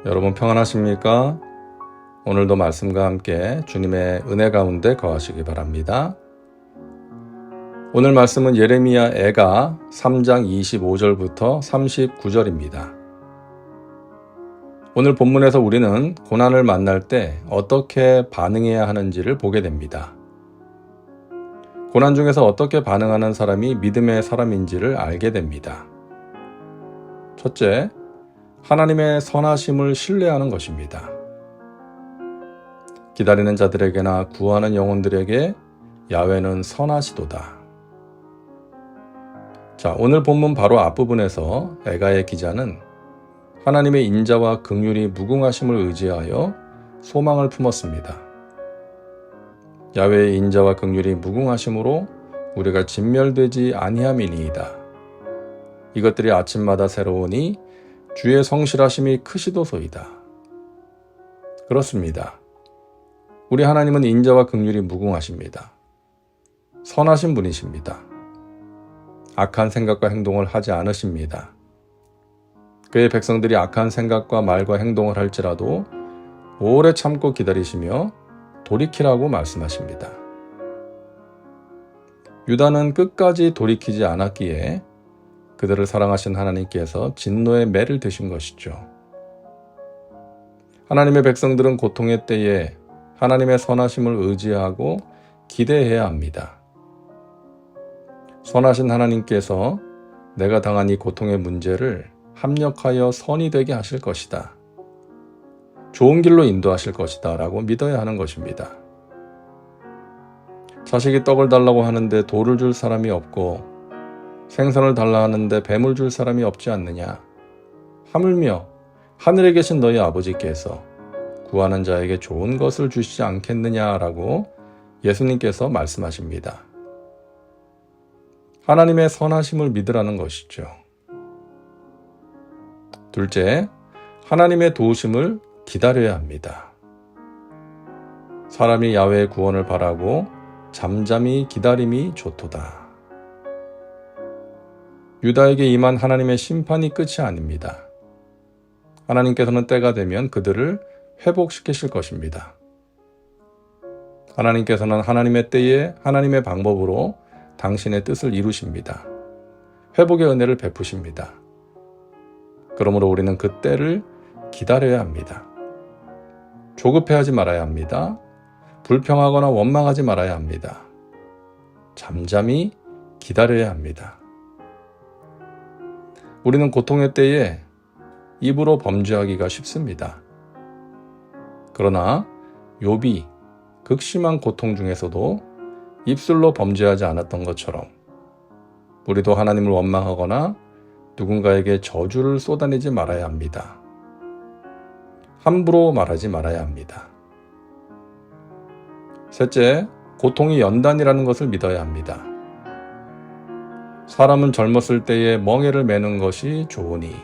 여러분 평안하십니까? 오늘도 말씀과 함께 주님의 은혜 가운데 거하시기 바랍니다. 오늘 말씀은 예레미야 애가 3장 25절부터 39절입니다. 오늘 본문에서 우리는 고난을 만날 때 어떻게 반응해야 하는지를 보게 됩니다. 고난 중에서 어떻게 반응하는 사람이 믿음의 사람인지를 알게 됩니다. 첫째, 하나님의 선하심을 신뢰하는 것입니다. 기다리는 자들에게나 구하는 영혼들에게 야훼는 선하시도다. 자, 오늘 본문 바로 앞부분에서 애가의 기자는 하나님의 인자와 긍휼이 무궁하심을 의지하여 소망을 품었습니다. 야훼의 인자와 긍휼이 무궁하심으로 우리가 진멸되지 아니함이니이다. 이것들이 아침마다 새로우니 주의 성실하심이 크시도소이다. 그렇습니다. 우리 하나님은 인자와 긍휼이 무궁하십니다. 선하신 분이십니다. 악한 생각과 행동을 하지 않으십니다. 그의 백성들이 악한 생각과 말과 행동을 할지라도 오래 참고 기다리시며 돌이키라고 말씀하십니다. 유다는 끝까지 돌이키지 않았기에 그들을 사랑하신 하나님께서 진노의 매를 드신 것이죠. 하나님의 백성들은 고통의 때에 하나님의 선하심을 의지하고 기대해야 합니다. 선하신 하나님께서 내가 당한 이 고통의 문제를 합력하여 선이 되게 하실 것이다. 좋은 길로 인도하실 것이다 라고 믿어야 하는 것입니다. 자식이 떡을 달라고 하는데 돌을 줄 사람이 없고 생선을 달라 하는데 뱀을 줄 사람이 없지 않느냐. 하물며 하늘에 계신 너희 아버지께서 구하는 자에게 좋은 것을 주시지 않겠느냐라고 예수님께서 말씀하십니다. 하나님의 선하심을 믿으라는 것이죠. 둘째, 하나님의 도우심을 기다려야 합니다. 사람이 야훼의 구원을 바라고 잠잠히 기다림이 좋도다. 유다에게 임한 하나님의 심판이 끝이 아닙니다. 하나님께서는 때가 되면 그들을 회복시키실 것입니다. 하나님께서는 하나님의 때에 하나님의 방법으로 당신의 뜻을 이루십니다. 회복의 은혜를 베푸십니다. 그러므로 우리는 그 때를 기다려야 합니다. 조급해하지 말아야 합니다. 불평하거나 원망하지 말아야 합니다. 잠잠히 기다려야 합니다. 우리는 고통의 때에 입으로 범죄하기가 쉽습니다. 그러나 욥이 극심한 고통 중에서도 입술로 범죄하지 않았던 것처럼 우리도 하나님을 원망하거나 누군가에게 저주를 쏟아내지 말아야 합니다. 함부로 말하지 말아야 합니다. 셋째, 고통이 연단이라는 것을 믿어야 합니다. 사람은 젊었을 때에 멍에를 매는 것이 좋으니.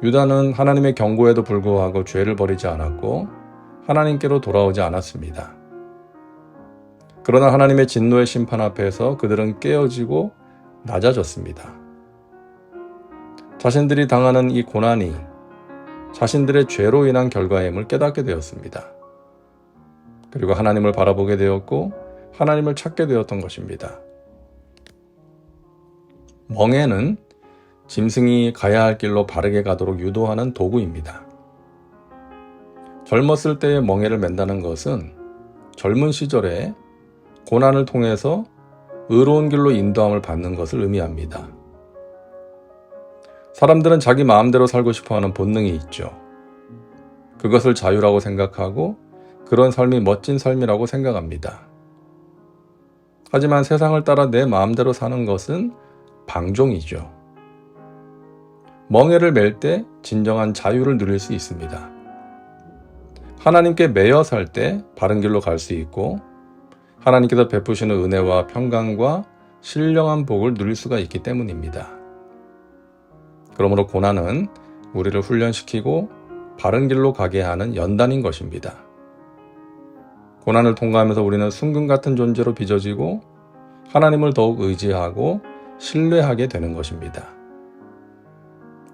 유다는 하나님의 경고에도 불구하고 죄를 버리지 않았고 하나님께로 돌아오지 않았습니다. 그러나 하나님의 진노의 심판 앞에서 그들은 깨어지고 낮아졌습니다. 자신들이 당하는 이 고난이 자신들의 죄로 인한 결과임을 깨닫게 되었습니다. 그리고 하나님을 바라보게 되었고 하나님을 찾게 되었던 것입니다. 멍에는 짐승이 가야 할 길로 바르게 가도록 유도하는 도구입니다. 젊었을 때의 멍에를 맨다는 것은 젊은 시절에 고난을 통해서 의로운 길로 인도함을 받는 것을 의미합니다. 사람들은 자기 마음대로 살고 싶어하는 본능이 있죠. 그것을 자유라고 생각하고 그런 삶이 멋진 삶이라고 생각합니다. 하지만 세상을 따라 내 마음대로 사는 것은 방종이죠. 멍에를 맬 때 진정한 자유를 누릴 수 있습니다. 하나님께 매여 살 때 바른 길로 갈 수 있고 하나님께서 베푸시는 은혜와 평강과 신령한 복을 누릴 수가 있기 때문입니다. 그러므로 고난은 우리를 훈련시키고 바른 길로 가게 하는 연단인 것입니다. 고난을 통과하면서 우리는 순금 같은 존재로 빚어지고 하나님을 더욱 의지하고 신뢰하게 되는 것입니다.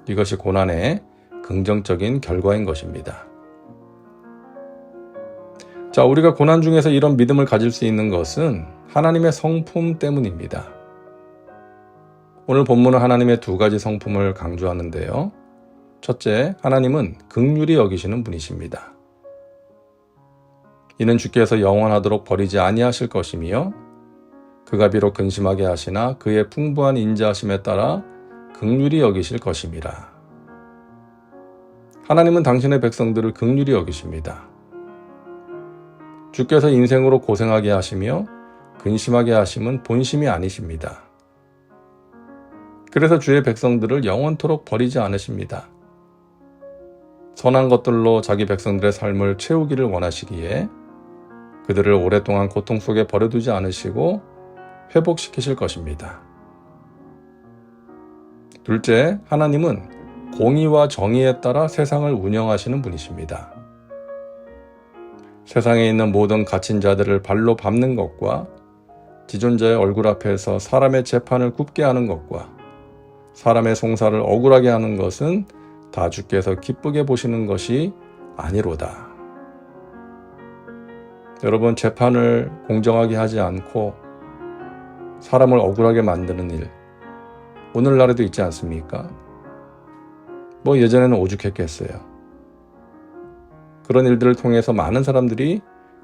이것이 고난의 긍정적인 결과인 것입니다. 자, 우리가 고난 중에서 이런 믿음을 가질 수 있는 것은 하나님의 성품 때문입니다. 오늘 본문은 하나님의 두 가지 성품을 강조하는데요. 첫째, 하나님은 긍휼히 여기시는 분이십니다. 이는 주께서 영원하도록 버리지 아니하실 것이며 그가 비록 근심하게 하시나 그의 풍부한 인자하심에 따라 긍휼히 여기실 것임이라. 하나님은 당신의 백성들을 긍휼히 여기십니다. 주께서 인생으로 고생하게 하시며 근심하게 하심은 본심이 아니십니다. 그래서 주의 백성들을 영원토록 버리지 않으십니다. 선한 것들로 자기 백성들의 삶을 채우기를 원하시기에 그들을 오랫동안 고통 속에 버려두지 않으시고 회복시키실 것입니다. 둘째, 하나님은 공의와 정의에 따라 세상을 운영하시는 분이십니다. 세상에 있는 모든 갇힌 자들을 발로 밟는 것과 지존자의 얼굴 앞에서 사람의 재판을 굽게 하는 것과 사람의 송사를 억울하게 하는 것은 다 주께서 기쁘게 보시는 것이 아니로다. 여러분, 재판을 공정하게 하지 않고 사람을 억울하게 만드는 일, 오늘날에도 있지 않습니까? 예전에는 오죽했겠어요. 그런 일들을 통해서 많은 사람들이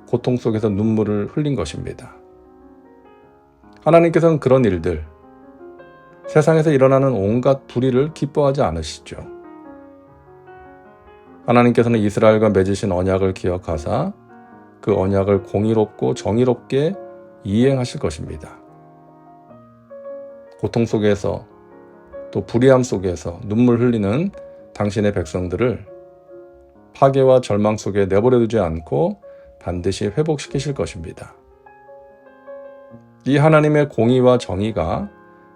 고통 속에서 눈물을 흘린 것입니다. 하나님께서는 그런 일들, 세상에서 일어나는 온갖 불의를 기뻐하지 않으시죠. 하나님께서는 이스라엘과 맺으신 언약을 기억하사 그 언약을 공의롭고 정의롭게 이행하실 것입니다. 고통 속에서 또 불의함 속에서 눈물 흘리는 당신의 백성들을 파괴와 절망 속에 내버려두지 않고 반드시 회복시키실 것입니다. 이 하나님의 공의와 정의가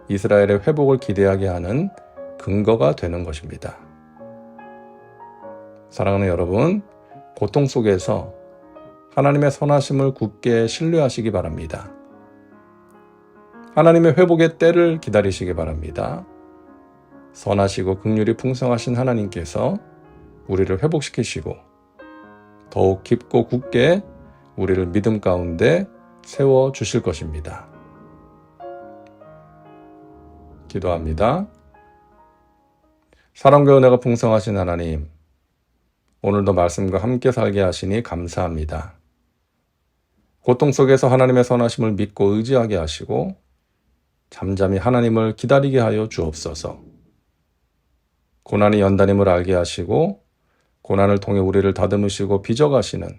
이스라엘의 회복을 기대하게 하는 근거가 되는 것입니다. 사랑하는 여러분, 고통 속에서 하나님의 선하심을 굳게 신뢰하시기 바랍니다. 하나님의 회복의 때를 기다리시기 바랍니다. 선하시고 긍휼이 풍성하신 하나님께서 우리를 회복시키시고 더욱 깊고 굳게 우리를 믿음 가운데 세워주실 것입니다. 기도합니다. 사랑과 은혜가 풍성하신 하나님, 오늘도 말씀과 함께 살게 하시니 감사합니다. 고통 속에서 하나님의 선하심을 믿고 의지하게 하시고 잠잠히 하나님을 기다리게 하여 주옵소서. 고난이 연단임을 알게 하시고 고난을 통해 우리를 다듬으시고 빚어가시는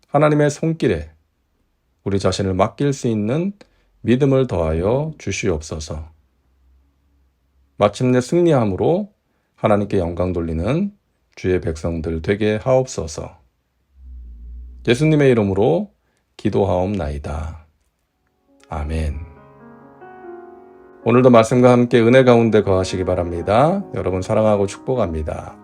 하나님의 손길에 우리 자신을 맡길 수 있는 믿음을 더하여 주시옵소서. 마침내 승리함으로 하나님께 영광 돌리는 주의 백성들 되게 하옵소서. 예수님의 이름으로 기도하옵나이다. 아멘. 오늘도 말씀과 함께 은혜 가운데 거하시기 바랍니다. 여러분 사랑하고 축복합니다.